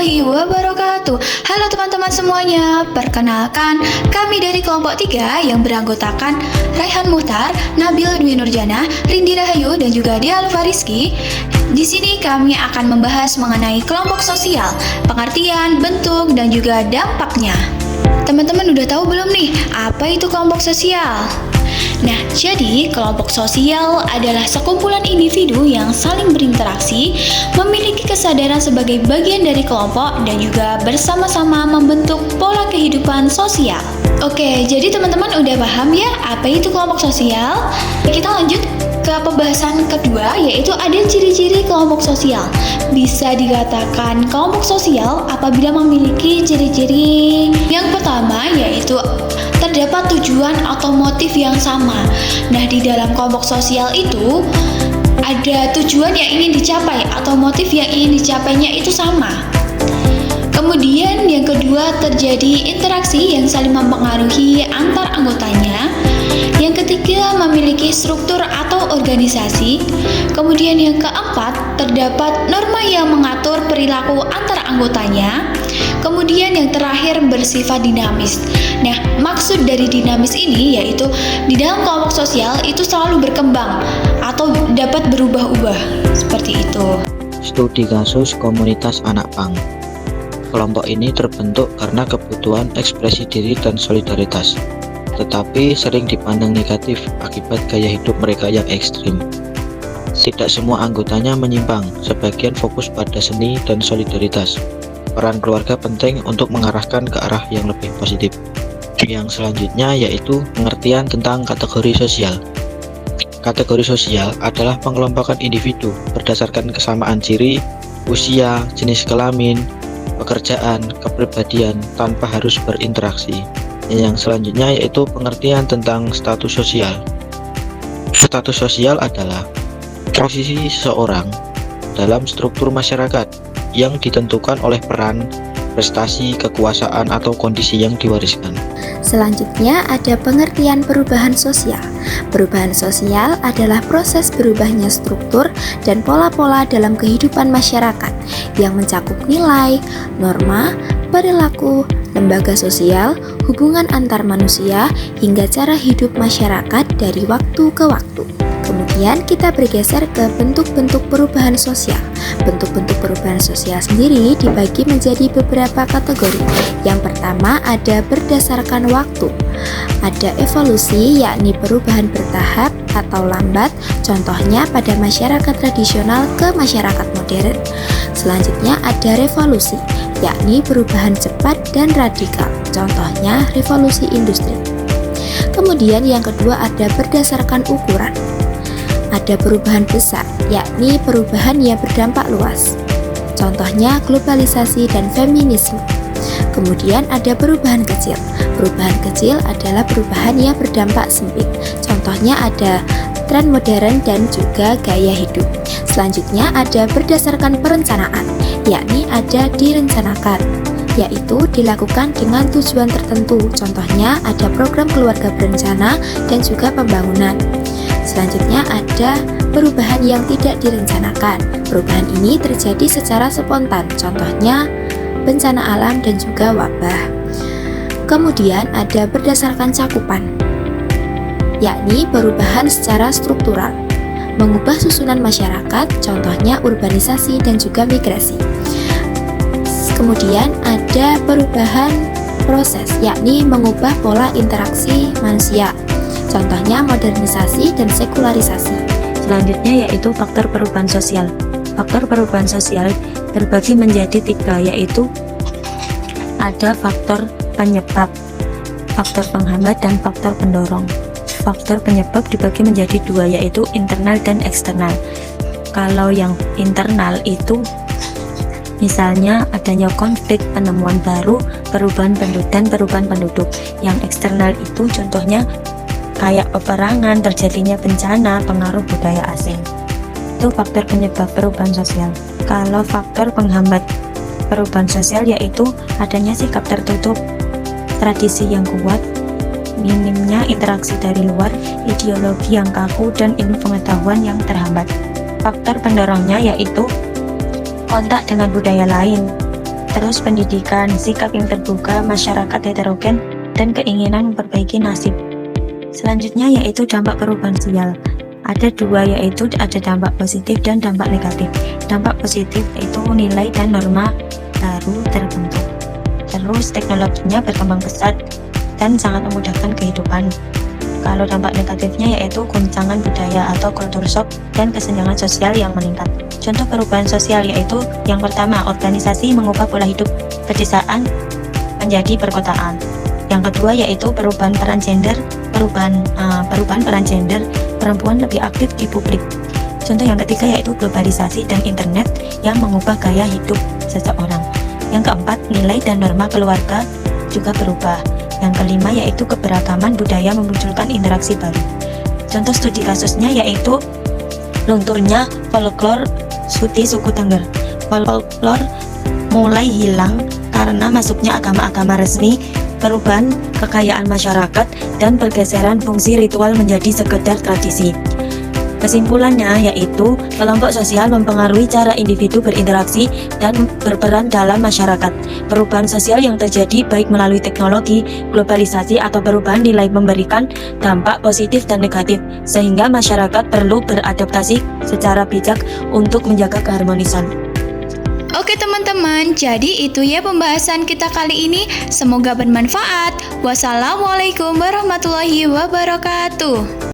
warahmatullahi wabarakatuh. Halo teman-teman semuanya, perkenalkan kami dari kelompok 3 yang beranggotakan Raihan Muhtar, Nabil Dwi Nurjana, Rindi Rahayu, dan juga Dia Alfariski. Di sini kami akan membahas mengenai kelompok sosial, pengertian, bentuk, dan juga dampaknya. Teman-teman udah tahu belum nih, apa itu kelompok sosial? Nah, jadi kelompok sosial adalah sekumpulan individu yang saling berinteraksi, memiliki kesadaran sebagai bagian dari kelompok, dan juga bersama-sama membentuk pola kehidupan sosial. Oke, jadi teman-teman udah paham ya apa itu kelompok sosial? Kita lanjut ke pembahasan kedua, yaitu ada ciri-ciri kelompok sosial. Bisa dikatakan kelompok sosial apabila memiliki ciri-ciri yang pertama, yaitu terdapat tujuan atau motif yang sama. Nah, di dalam kelompok sosial itu ada tujuan yang ingin dicapai atau motif yang ingin dicapainya itu sama. Kemudian yang kedua, terjadi interaksi yang saling mempengaruhi antar anggotanya. Yang ketiga, memiliki struktur atau organisasi. Kemudian yang keempat, terdapat norma yang mengatur perilaku antar anggotanya. Kemudian yang terakhir, bersifat dinamis. Nah, maksud dari dinamis ini yaitu di dalam kelompok sosial itu selalu berkembang atau dapat berubah-ubah, seperti itu. Studi kasus komunitas anak pang. Kelompok ini terbentuk karena kebutuhan ekspresi diri dan solidaritas, tetapi sering dipandang negatif akibat gaya hidup mereka yang ekstrim. Tidak semua anggotanya menyimpang, sebagian fokus pada seni dan solidaritas. Peran keluarga penting untuk mengarahkan ke arah yang lebih positif. Yang selanjutnya yaitu pengertian tentang kategori sosial. Kategori sosial adalah pengelompokan individu berdasarkan kesamaan ciri, usia, jenis kelamin, pekerjaan, kepribadian tanpa harus berinteraksi. Yang selanjutnya yaitu pengertian tentang status sosial. Status sosial adalah posisi seseorang dalam struktur masyarakat yang ditentukan oleh peran, prestasi, kekuasaan, atau kondisi yang diwariskan. Selanjutnya ada pengertian perubahan sosial. Perubahan sosial adalah proses berubahnya struktur dan pola-pola dalam kehidupan masyarakat yang mencakup nilai, norma, perilaku, lembaga sosial, hubungan antar manusia, hingga cara hidup masyarakat dari waktu ke waktu. Kemudian kita bergeser ke bentuk-bentuk perubahan sosial. Bentuk-bentuk perubahan sosial sendiri dibagi menjadi beberapa kategori. Yang pertama ada berdasarkan waktu. Ada evolusi, yakni perubahan bertahap atau lambat, contohnya pada masyarakat tradisional ke masyarakat modern. Selanjutnya ada revolusi, yakni perubahan cepat dan radikal, contohnya revolusi industri. Kemudian yang kedua ada berdasarkan ukuran. Ada perubahan besar, yakni perubahan yang berdampak luas, contohnya globalisasi dan feminisme. Kemudian ada perubahan kecil. Perubahan kecil adalah perubahan yang berdampak sempit, contohnya ada tren modern dan juga gaya hidup. Selanjutnya ada berdasarkan perencanaan, yakni ada direncanakan, yaitu dilakukan dengan tujuan tertentu, contohnya ada program keluarga berencana dan juga pembangunan. Selanjutnya ada perubahan yang tidak direncanakan. Perubahan ini terjadi secara spontan, contohnya bencana alam dan juga wabah. Kemudian ada berdasarkan cakupan, yakni perubahan secara struktural, mengubah susunan masyarakat, contohnya urbanisasi dan juga migrasi. Kemudian ada perubahan proses, yakni mengubah pola interaksi manusia, contohnya modernisasi dan sekularisasi. Selanjutnya yaitu faktor perubahan sosial. Faktor perubahan sosial terbagi menjadi 3, yaitu ada faktor penyebab, faktor penghambat, dan faktor pendorong. Faktor penyebab dibagi menjadi 2, yaitu internal dan eksternal. Kalau yang internal itu misalnya adanya konflik, penemuan baru, perubahan penduduk. Yang eksternal itu contohnya kayak peperangan, terjadinya bencana, pengaruh budaya asing. Itu faktor penyebab perubahan sosial. Kalau faktor penghambat perubahan sosial yaitu adanya sikap tertutup, tradisi yang kuat, minimnya interaksi dari luar, ideologi yang kaku, dan ilmu pengetahuan yang terhambat. Faktor pendorongnya yaitu kontak dengan budaya lain, terus pendidikan, sikap yang terbuka, masyarakat heterogen, dan keinginan memperbaiki nasib. Selanjutnya yaitu dampak perubahan sosial. Ada dua, yaitu ada dampak positif dan dampak negatif. Dampak positif yaitu nilai dan norma baru terbentuk. Terus teknologinya berkembang pesat dan sangat memudahkan kehidupan. Kalau dampak negatifnya yaitu goncangan budaya atau culture shock dan kesenjangan sosial yang meningkat. Contoh perubahan sosial yaitu yang pertama, organisasi mengubah pola hidup pedesaan menjadi perkotaan. Yang kedua yaitu perubahan peran gender, perempuan lebih aktif di publik. Contoh yang ketiga yaitu globalisasi dan internet yang mengubah gaya hidup seseorang. Yang keempat, nilai dan norma keluarga juga berubah. Yang kelima yaitu keberagaman budaya memunculkan interaksi baru. Contoh studi kasusnya yaitu lunturnya folklore di suku Tengger. Folklore mulai hilang karena masuknya agama-agama resmi, perubahan kekayaan masyarakat, dan pergeseran fungsi ritual menjadi sekedar tradisi. Kesimpulannya yaitu kelompok sosial mempengaruhi cara individu berinteraksi dan berperan dalam masyarakat. Perubahan sosial yang terjadi baik melalui teknologi, globalisasi, atau perubahan nilai memberikan dampak positif dan negatif, sehingga masyarakat perlu beradaptasi secara bijak untuk menjaga keharmonisan. Oke teman-teman, jadi itu ya pembahasan kita kali ini. Semoga bermanfaat. Wassalamualaikum warahmatullahi wabarakatuh.